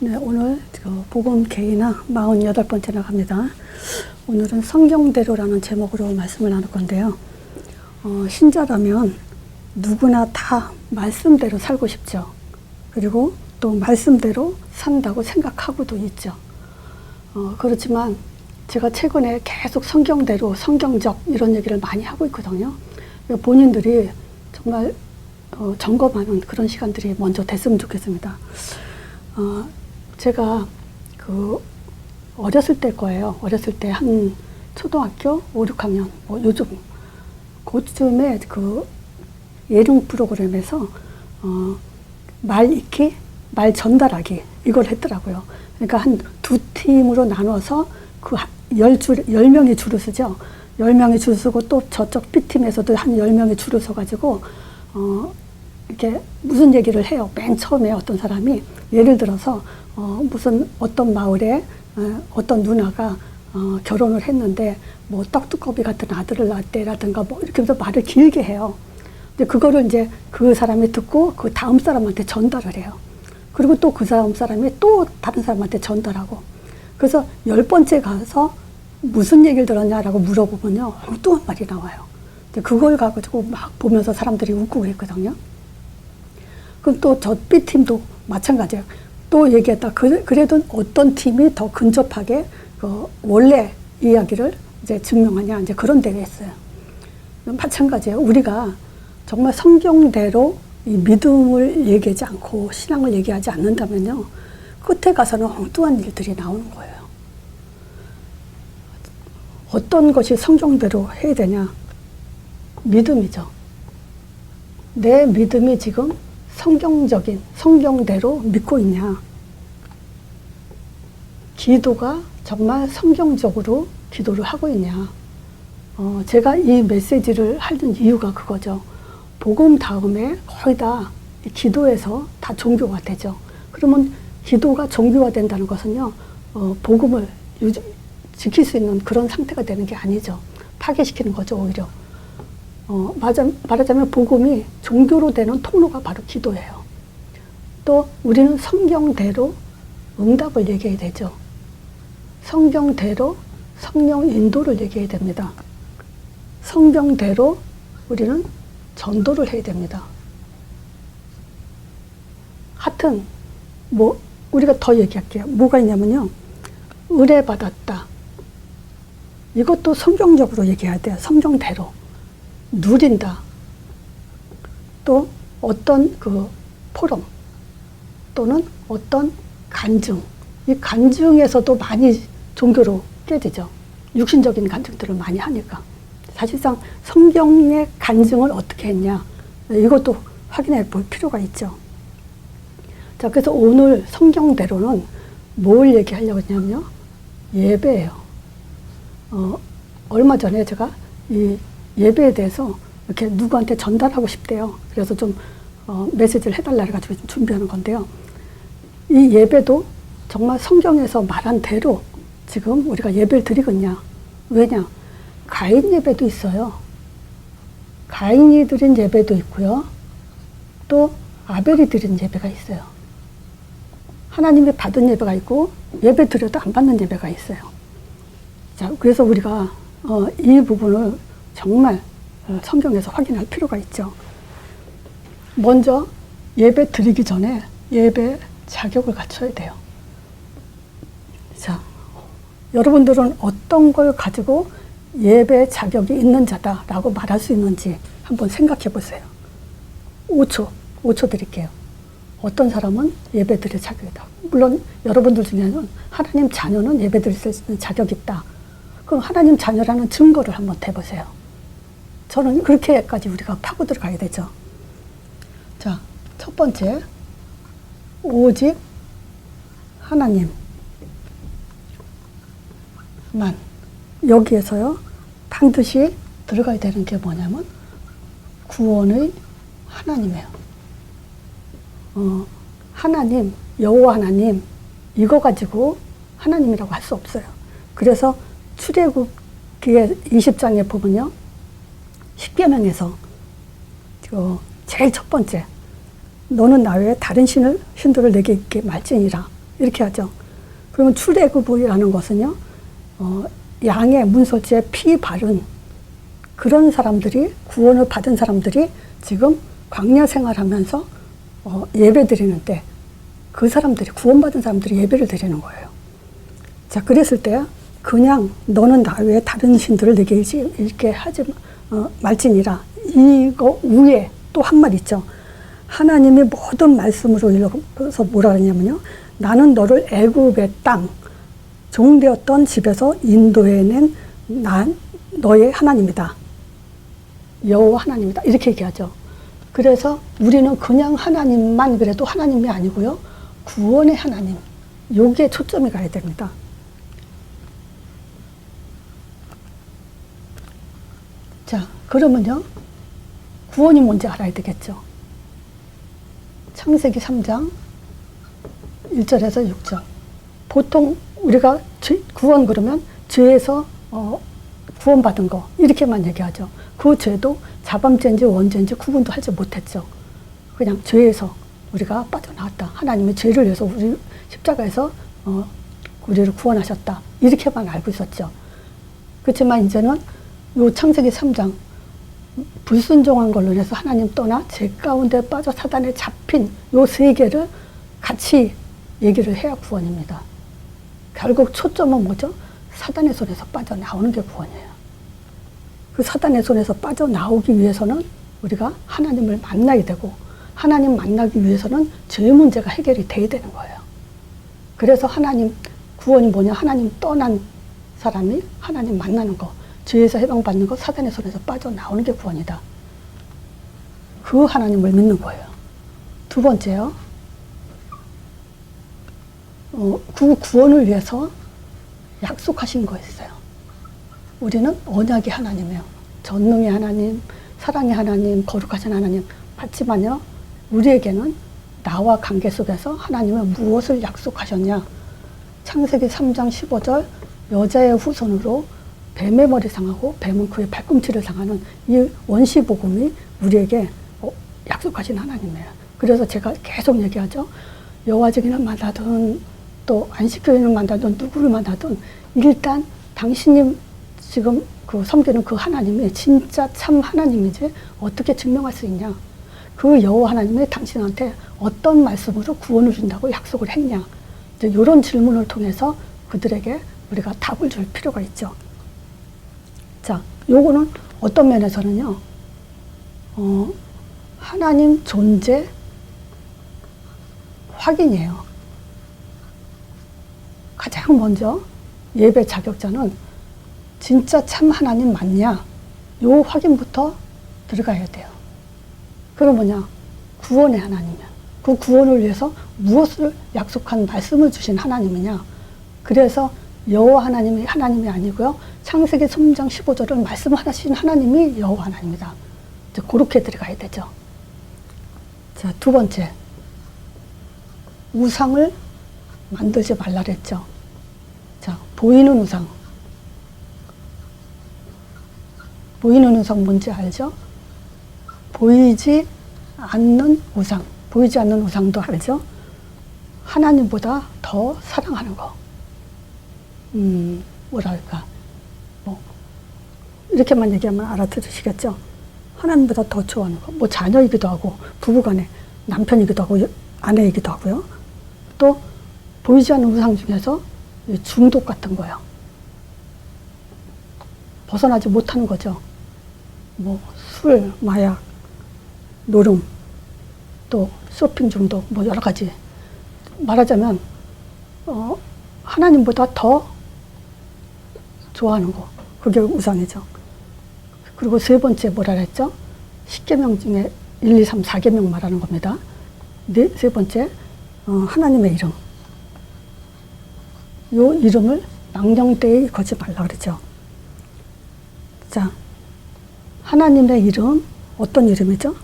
네, 오늘 복음 개인화 48번째 나갑니다. 오늘은 성경대로라는 제목으로 말씀을 나눌 건데요. 신자라면 누구나 다 말씀대로 살고 싶죠. 그리고 또 말씀대로 산다고 생각하고도 있죠. 그렇지만 제가 최근에 계속 성경대로, 성경적 이런 얘기를 많이 하고 있거든요. 본인들이 정말 점검하는 그런 시간들이 먼저 됐으면 좋겠습니다. 제가 어렸을 때 거예요. 어렸을 때 한 초등학교 5, 6학년, 요즘 그쯤에 예능 프로그램에서 말 읽기, 말 전달하기 이걸 했더라고요. 그러니까 한 두 팀으로 나눠서 10명이 줄을 서죠. 10명이 줄을 서고 또 저쪽 B팀에서도 한 10명이 줄을 서가지고 이렇게 무슨 얘기를 해요. 맨 처음에 어떤 사람이 예를 들어서 무슨 어떤 마을에 어떤 누나가 결혼을 했는데 뭐 떡두꺼비 같은 아들을 낳았대라든가 뭐 이렇게 해서 말을 길게 해요. 근데 그거를 이제 그 사람이 듣고 그 다음 사람한테 전달을 해요. 그리고 또 그 다음 사람이 또 다른 사람한테 전달하고. 그래서 10번째 가서 무슨 얘기를 들었냐라고 물어보면요. 엉뚱한 말이 나와요. 그걸 가지고 막 보면서 사람들이 웃고 그랬거든요. 그럼 또 저 B팀도 마찬가지예요. 또 얘기했다. 그래도 어떤 팀이 더 근접하게 원래 이야기를 이제 증명하냐, 이제 그런 대회 했어요. 마찬가지예요. 우리가 정말 성경대로 이 믿음을 얘기하지 않고 신앙을 얘기하지 않는다면요. 끝에 가서는 엉뚱한 일들이 나오는 거예요. 어떤 것이 성경대로 해야 되냐? 믿음이죠. 내 믿음이 지금 성경적인, 성경대로 믿고 있냐? 기도가 정말 성경적으로 기도를 하고 있냐? 제가 이 메시지를 하는 이유가 그거죠. 복음 다음에 거의 다 기도에서 다 종교가 되죠. 그러면 기도가 종교화 된다는 것은요, 복음을 지킬 수 있는 그런 상태가 되는 게 아니죠. 파괴시키는 거죠, 오히려. 말하자면 복음이 종교로 되는 통로가 바로 기도예요. 또 우리는 성경대로 응답을 얘기해야 되죠. 성경대로 성령 인도를 얘기해야 됩니다. 성경대로 우리는 전도를 해야 됩니다. 하여튼 우리가 더 얘기할게요. 뭐가 있냐면요. 의뢰받았다. 이것도 성경적으로 얘기해야 돼요. 성경대로. 누린다. 또 어떤 포럼 또는 어떤 간증. 이 간증에서도 많이 종교로 깨지죠. 육신적인 간증들을 많이 하니까. 사실상 성경의 간증을 어떻게 했냐. 이것도 확인해 볼 필요가 있죠. 자, 그래서 오늘 성경대로는 뭘 얘기하려고 했냐면요. 예배예요. 얼마 전에 제가 이 예배에 대해서 이렇게 누구한테 전달하고 싶대요. 그래서 좀 메시지를 해달라 해가지고 준비하는 건데요. 이 예배도 정말 성경에서 말한 대로 지금 우리가 예배를 드리겠냐. 왜냐? 가인 예배도 있어요. 가인이 드린 예배도 있고요. 또 아벨이 드린 예배가 있어요. 하나님이 받은 예배가 있고 예배 드려도 안 받는 예배가 있어요. 자, 그래서 우리가 이 부분을 정말 성경에서 확인할 필요가 있죠. 먼저 예배 드리기 전에 예배 자격을 갖춰야 돼요. 자, 여러분들은 어떤 걸 가지고 예배 자격이 있는 자다라고 말할 수 있는지 한번 생각해 보세요. 5초 드릴게요. 어떤 사람은 예배 드릴 자격이다. 물론 여러분들 중에는 하나님 자녀는 예배 드릴 수 있는 자격이 있다. 그럼 하나님 자녀라는 증거를 한번 대보세요. 저는 그렇게까지 우리가 파고 들어가야 되죠. 자, 첫 번째, 오직 하나님만. 여기에서요, 반드시 들어가야 되는 게 뭐냐면 구원의 하나님이에요. 하나님, 여호와 하나님, 이거 가지고 하나님이라고 할 수 없어요. 그래서 출애굽기의 20장에 보면요, 10계명에서 제일 첫 번째, 너는 나 외에 다른 신들을 내게 있게 말지니라. 이렇게 하죠. 그러면 출애굽이라는 것은요, 양의 문설주에 피 바른 그런 사람들이, 구원을 받은 사람들이 지금 광야 생활하면서 예배 드리는 때 그 사람들이, 구원받은 사람들이 예배를 드리는 거예요. 자, 그랬을 때 그냥 너는 나 외에 다른 신들을 내게 이렇게 하지 말지니라. 이거 위에 또 한 말 있죠. 하나님이 모든 말씀으로 일러서 뭐라 그러냐면요, 나는 너를 애굽의 땅, 종되었던 집에서 인도해낸 난 너의 하나님이다. 여호와 하나님이다. 이렇게 얘기하죠. 그래서 우리는 그냥 하나님만 그래도 하나님이 아니고요, 구원의 하나님, 여기에 초점이 가야 됩니다. 자, 그러면요, 구원이 뭔지 알아야 되겠죠. 창세기 3장 1절에서 6절. 보통 우리가 구원 그러면 죄에서 구원받은 거 이렇게만 얘기하죠. 그 죄도 자범죄인지 원죄인지 구분도 하지 못했죠. 그냥 죄에서 우리가 빠져나왔다. 하나님의 죄를 위해서 우리 십자가에서 우리를 구원하셨다. 이렇게만 알고 있었죠. 그렇지만 이제는 요 창세기 3장 불순종한 걸로 인해서 하나님 떠나 죄 가운데 빠져 사단에 잡힌 요 세 개를 같이 얘기를 해야 구원입니다. 결국 초점은 뭐죠? 사단의 손에서 빠져나오는 게 구원이에요. 그 사단의 손에서 빠져나오기 위해서는 우리가 하나님을 만나야 되고, 하나님 만나기 위해서는 죄 문제가 해결이 돼야 되는 거예요. 그래서 하나님, 구원이 뭐냐? 하나님 떠난 사람이 하나님 만나는 거, 죄에서 해방받는 거, 사단의 손에서 빠져나오는 게 구원이다. 그 하나님을 믿는 거예요. 두 번째요, 그 구원을 위해서 약속하신 거 있어요. 우리는 언약의 하나님이에요. 전능의 하나님, 사랑의 하나님, 거룩하신 하나님. 맞지만요, 우리에게는 나와 관계 속에서 하나님은 무엇을 약속하셨냐? 창세기 3장 15절, 여자의 후손으로 뱀의 머리 상하고 뱀은 그의 발꿈치를 상하는 이 원시복음이 우리에게 약속하신 하나님이에요. 그래서 제가 계속 얘기하죠. 여호와 증인을 만나든 또 안식교인을 만나든 누구를 만나든 일단 당신이 지금 섬기는 그 하나님이 진짜 참 하나님이지 어떻게 증명할 수 있냐? 그 여호와 하나님이 당신한테 어떤 말씀으로 구원을 준다고 약속을 했냐? 이제 이런 질문을 통해서 그들에게 우리가 답을 줄 필요가 있죠. 자, 요거는 어떤 면에서는요, 하나님 존재 확인이에요. 가장 먼저 예배 자격자는 진짜 참 하나님 맞냐? 요 확인부터 들어가야 돼요. 그럼 뭐냐? 구원의 하나님이야. 그 구원을 위해서 무엇을 약속한 말씀을 주신 하나님이냐? 그래서 여호와 하나님이 하나님이 아니고요, 창세기 3장 15절을 말씀하신 하나님이 여호와 하나님이다. 이제 그렇게 들어가야 되죠. 자, 두 번째, 우상을 만들지 말라 그랬죠. 자, 보이는 우상. 보이는 우상 뭔지 알죠? 보이지 않는 우상. 보이지 않는 우상도 알죠? 하나님보다 더 사랑하는 거. 뭐랄까. 이렇게만 얘기하면 알아들으시겠죠? 하나님보다 더 좋아하는 거. 뭐 자녀이기도 하고, 부부간에 남편이기도 하고, 아내이기도 하고요. 또, 보이지 않는 우상 중에서 중독 같은 거요. 벗어나지 못하는 거죠. 뭐, 술, 마약, 노름, 또 쇼핑 중독, 뭐 여러 가지. 말하자면, 하나님보다 더 좋아하는 거. 그게 우상이죠. 그리고 세 번째 뭐라 그랬죠? 10계명 중에 1, 2, 3, 4계명 말하는 겁니다. 세 번째, 하나님의 이름. 요 이름을 망령되이 거지 말라 그러죠. 자, 하나님의 이름, 어떤 이름이죠?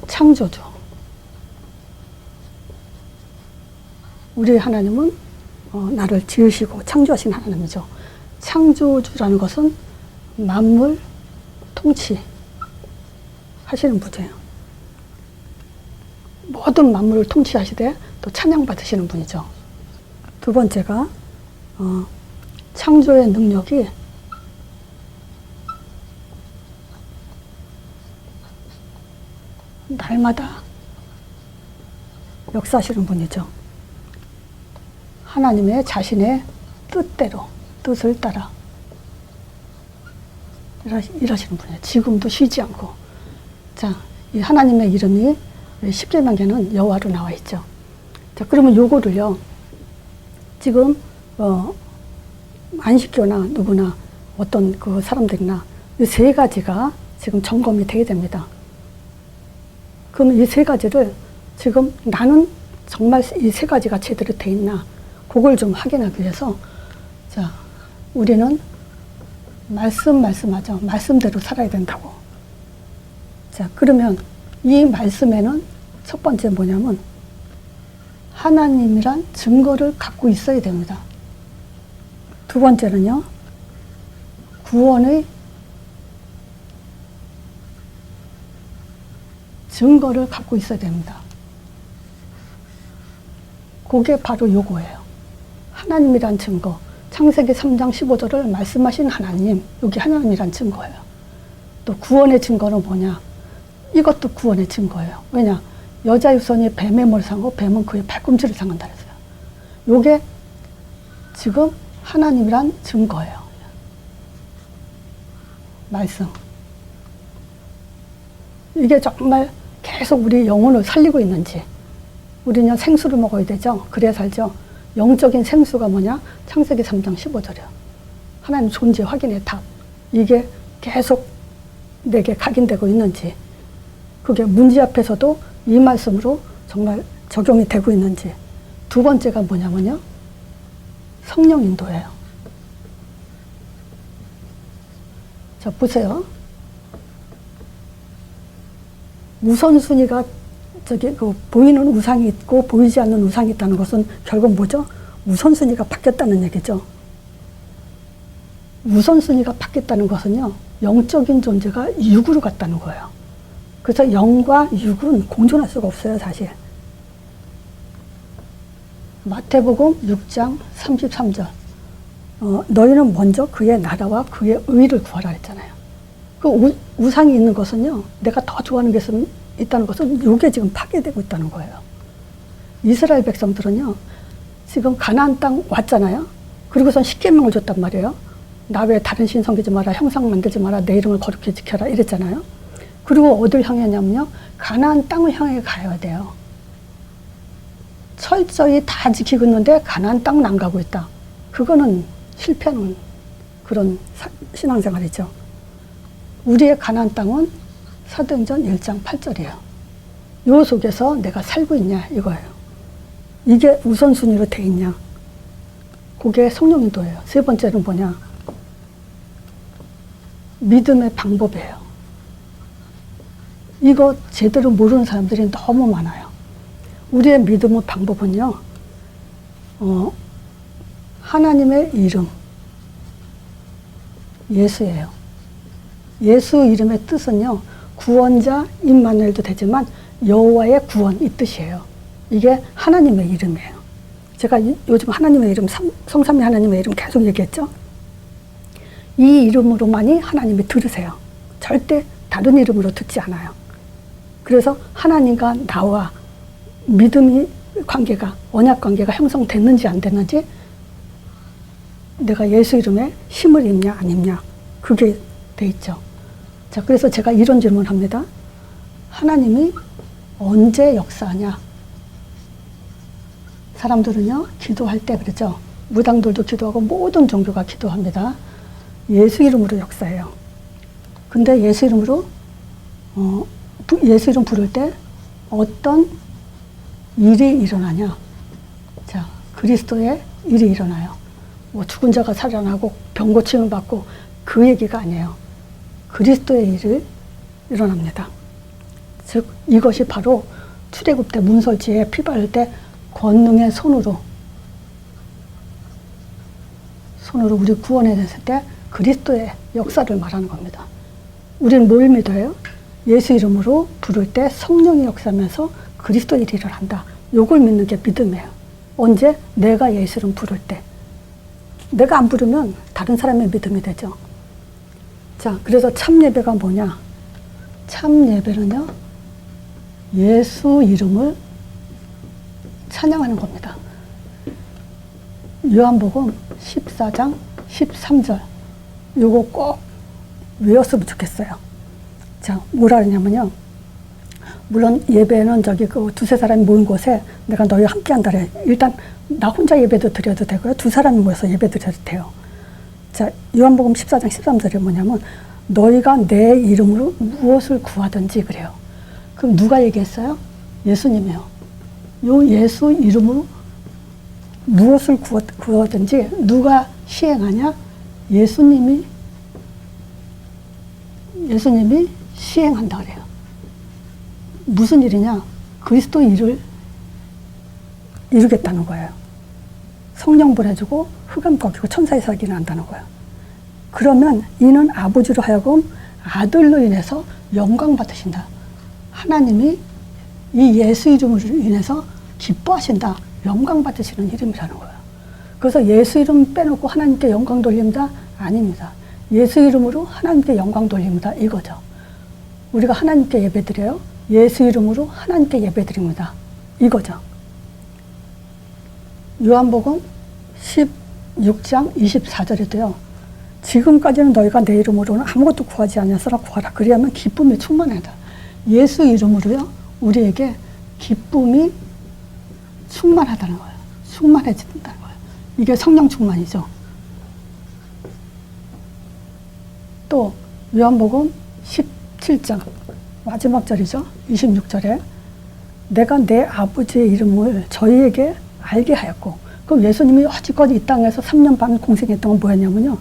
창조주. 우리 하나님은 나를 지으시고 창조하신 하나님이죠. 창조주라는 것은 만물 통치 하시는 분이에요. 모든 만물을 통치하시되 또 찬양받으시는 분이죠. 두 번째가 창조의 능력이 날마다 역사하시는 분이죠. 하나님의 자신의 뜻대로, 뜻을 따라 일하시는 분이에요. 지금도 쉬지 않고. 자, 이 하나님의 이름이 십계명에는 여호와로 나와 있죠. 자, 그러면 요거를요, 지금 안식교나 누구나 어떤 그 사람들이나 이 세 가지가 지금 점검이 돼야 됩니다. 그럼 이 세 가지를 지금 나는 정말 이 세 가지가 제대로 돼 있나, 그걸 좀 확인하기 위해서, 자, 우리는 말씀하죠. 말씀대로 살아야 된다고. 자, 그러면 이 말씀에는 첫 번째 뭐냐면 하나님이란 증거를 갖고 있어야 됩니다. 두 번째는요, 구원의 증거를 갖고 있어야 됩니다. 그게 바로 요거예요. 하나님이란 증거. 창세기 3장 15절을 말씀하신 하나님, 여기 하나님이란 증거예요. 또 구원의 증거는 뭐냐? 이것도 구원의 증거예요. 왜냐? 여자 유선이 뱀의 머리를 상하고 뱀은 그의 발꿈치를 상한다 그랬어요. 요게 지금 하나님이란 증거예요. 말씀. 이게 정말 계속 우리 영혼을 살리고 있는지. 우리는 생수를 먹어야 되죠. 그래야 살죠. 영적인 생수가 뭐냐? 창세기 3장 15절이요. 하나님 존재 확인의 답. 이게 계속 내게 각인되고 있는지, 그게 문제 앞에서도 이 말씀으로 정말 적용이 되고 있는지. 두 번째가 뭐냐면요, 성령 인도예요. 자, 보세요. 우선순위가 보이는 우상이 있고 보이지 않는 우상이 있다는 것은 결국 뭐죠? 우선순위가 바뀌었다는 얘기죠. 우선순위가 바뀌었다는 것은요, 영적인 존재가 육으로 갔다는 거예요. 그래서 영과 육은 공존할 수가 없어요, 사실. 마태복음 6장 33절. 너희는 먼저 그의 나라와 그의 의를 구하라 했잖아요. 그 우상이 있는 것은요, 내가 더 좋아하는 게 있다는 것은 이게 지금 파괴되고 있다는 거예요. 이스라엘 백성들은요, 지금 가나안 땅 왔잖아요. 그리고선 십계명을 줬단 말이에요. 나 외에 다른 신 섬기지 마라, 형상 만들지 마라, 내 이름을 거룩히 지켜라 이랬잖아요. 그리고 어딜 향했냐면요, 가나안 땅을 향해 가야 돼요. 철저히 다 지키고 있는데 가나안 땅은 안 가고 있다. 그거는 실패하는 그런 신앙생활이죠. 우리의 가나안 땅은 사도행전 1장 8절이에요. 요 속에서 내가 살고 있냐 이거예요. 이게 우선순위로 돼 있냐. 그게 성령 인도예요. 세 번째는 뭐냐. 믿음의 방법이에요. 이거 제대로 모르는 사람들이 너무 많아요. 우리의 믿음의 방법은요, 하나님의 이름, 예수예요. 예수 이름의 뜻은요, 구원자 임마누엘도 되지만 여호와의 구원 이 뜻이에요. 이게 하나님의 이름이에요. 제가 요즘 하나님의 이름, 성삼위 하나님의 이름 계속 얘기했죠. 이 이름으로만이 하나님이 들으세요. 절대 다른 이름으로 듣지 않아요. 그래서 하나님과 나와 믿음이 관계가, 언약 관계가 형성됐는지 안 됐는지, 내가 예수 이름에 힘을 입냐 안 입냐, 그게 돼 있죠. 자, 그래서 제가 이런 질문을 합니다. 하나님이 언제 역사하냐? 사람들은요, 기도할 때 그러죠. 무당들도 기도하고 모든 종교가 기도합니다. 예수 이름으로 역사해요. 근데 예수 이름으로, 예수 이름 부를 때 어떤 일이 일어나냐? 자, 그리스도의 일이 일어나요. 뭐 죽은 자가 살아나고 병 고침을 받고 그 얘기가 아니에요. 그리스도의 일이 일어납니다. 즉 이것이 바로 출애굽 때 문설지에 피 바를 때 권능의 손으로 우리 구원에 됐을 때 그리스도의 역사를 말하는 겁니다. 우리는 뭘 믿어요? 예수 이름으로 부를 때 성령이 역사하면서 그리스도 일이 일어난다. 요걸 믿는 게 믿음이에요. 언제? 내가 예수 이름 부를 때. 내가 안 부르면 다른 사람의 믿음이 되죠. 자, 그래서 참 예배가 뭐냐? 참 예배는요, 예수 이름을 찬양하는 겁니다. 요한복음 14장 13절. 요거 꼭 외웠으면 좋겠어요. 자, 뭐라 그러냐면요. 물론 예배는 저기 그 두세 사람이 모인 곳에 내가 너희와 함께 한다 그래. 일단 나 혼자 예배도 드려도 되고요. 두 사람이 모여서 예배 드려도 돼요. 자, 요한복음 14장 13절이 뭐냐면 너희가 내 이름으로 무엇을 구하든지 그래요. 그럼 누가 얘기했어요? 예수님이요. 요 예수 이름으로 무엇을 구하든지 누가 시행하냐? 예수님이 시행한다 그래요. 무슨 일이냐? 그리스도 일을 이루겠다는 거예요. 성령 보내주고 흑암 꺾이고 천사의 살기를 한다는 거예요. 그러면 이는 아버지로 하여금 아들로 인해서 영광 받으신다. 하나님이 이 예수 이름으로 인해서 기뻐하신다. 영광 받으시는 이름이라는 거예요. 그래서 예수 이름 빼놓고 하나님께 영광 돌립니다? 아닙니다. 예수 이름으로 하나님께 영광 돌립니다. 이거죠. 우리가 하나님께 예배드려요. 예수 이름으로 하나님께 예배드립니다. 이거죠. 요한복음 16장 24절에도요. 지금까지는 너희가 내 이름으로는 아무것도 구하지 아니하였으나 구하라. 그리하면 기쁨이 충만하다. 예수 이름으로요. 우리에게 기쁨이 충만하다는 거예요. 충만해진다는 거예요. 이게 성령 충만이죠. 또 요한복음 17장 마지막 절이죠. 26절에 내가 내 아버지의 이름을 저희에게 알게 하였고, 그럼 예수님이 여지껏 이 땅에서 3년 반 공생했던 건 뭐였냐면요.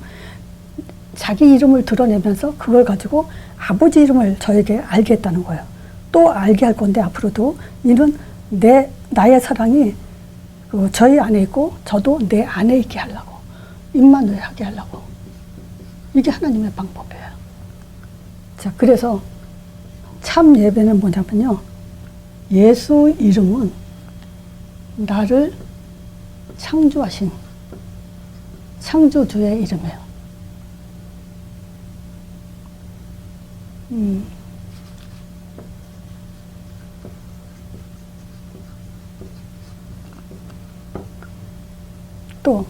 자기 이름을 드러내면서 그걸 가지고 아버지 이름을 저에게 알게 했다는 거예요. 또 알게 할 건데 앞으로도 이는 나의 사랑이 저희 안에 있고 저도 내 안에 있게 하려고, 임마누엘 하게 하려고. 이게 하나님의 방법이에요. 자, 그래서 참 예배는 뭐냐면요. 예수 이름은 나를 창조하신 창조주의 이름이에요. 또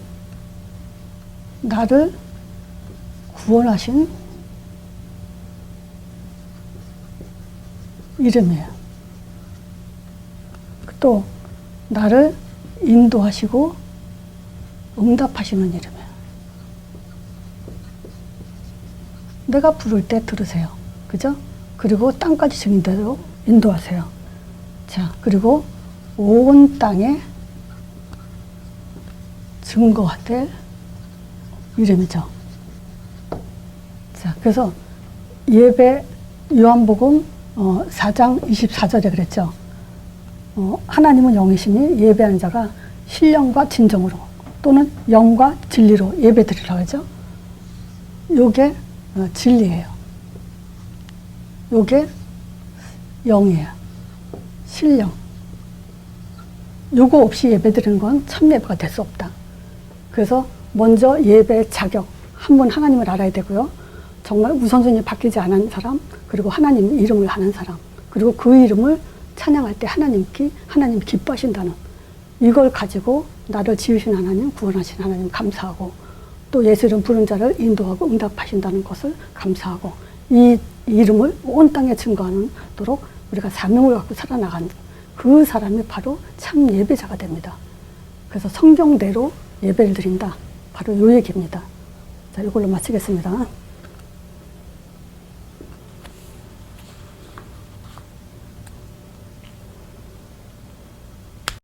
나를 구원하신 이름이에요. 또 나를 인도하시고 응답하시는 이름이에요. 내가 부를 때 들으세요. 그죠? 그리고 땅까지 증인대로 인도하세요. 자, 그리고 온 땅에 증거될 이름이죠. 자, 그래서 예배 요한복음 4장 24절에 그랬죠. 하나님은 영이시니 예배하는 자가 신령과 진정으로 또는 영과 진리로 예배드리라고 하죠. 요게 진리예요. 요게 영이에요. 신령. 요거 없이 예배드리는 건 참 예배가 될 수 없다. 그래서 먼저 예배 자격, 한번 하나님을 알아야 되고요. 정말 우선순위 바뀌지 않은 사람, 그리고 하나님 이름을 아는 사람, 그리고 그 이름을 찬양할 때 하나님이 기뻐하신다는, 이걸 가지고 나를 지으신 하나님, 구원하신 하나님 감사하고, 또 예수 이름 부른 자를 인도하고 응답하신다는 것을 감사하고, 이 이름을 온 땅에 증거하도록 우리가 사명을 갖고 살아나간 그 사람이 바로 참 예배자가 됩니다. 그래서 성경대로 예배를 드린다. 바로 이 얘기입니다. 자, 이걸로 마치겠습니다.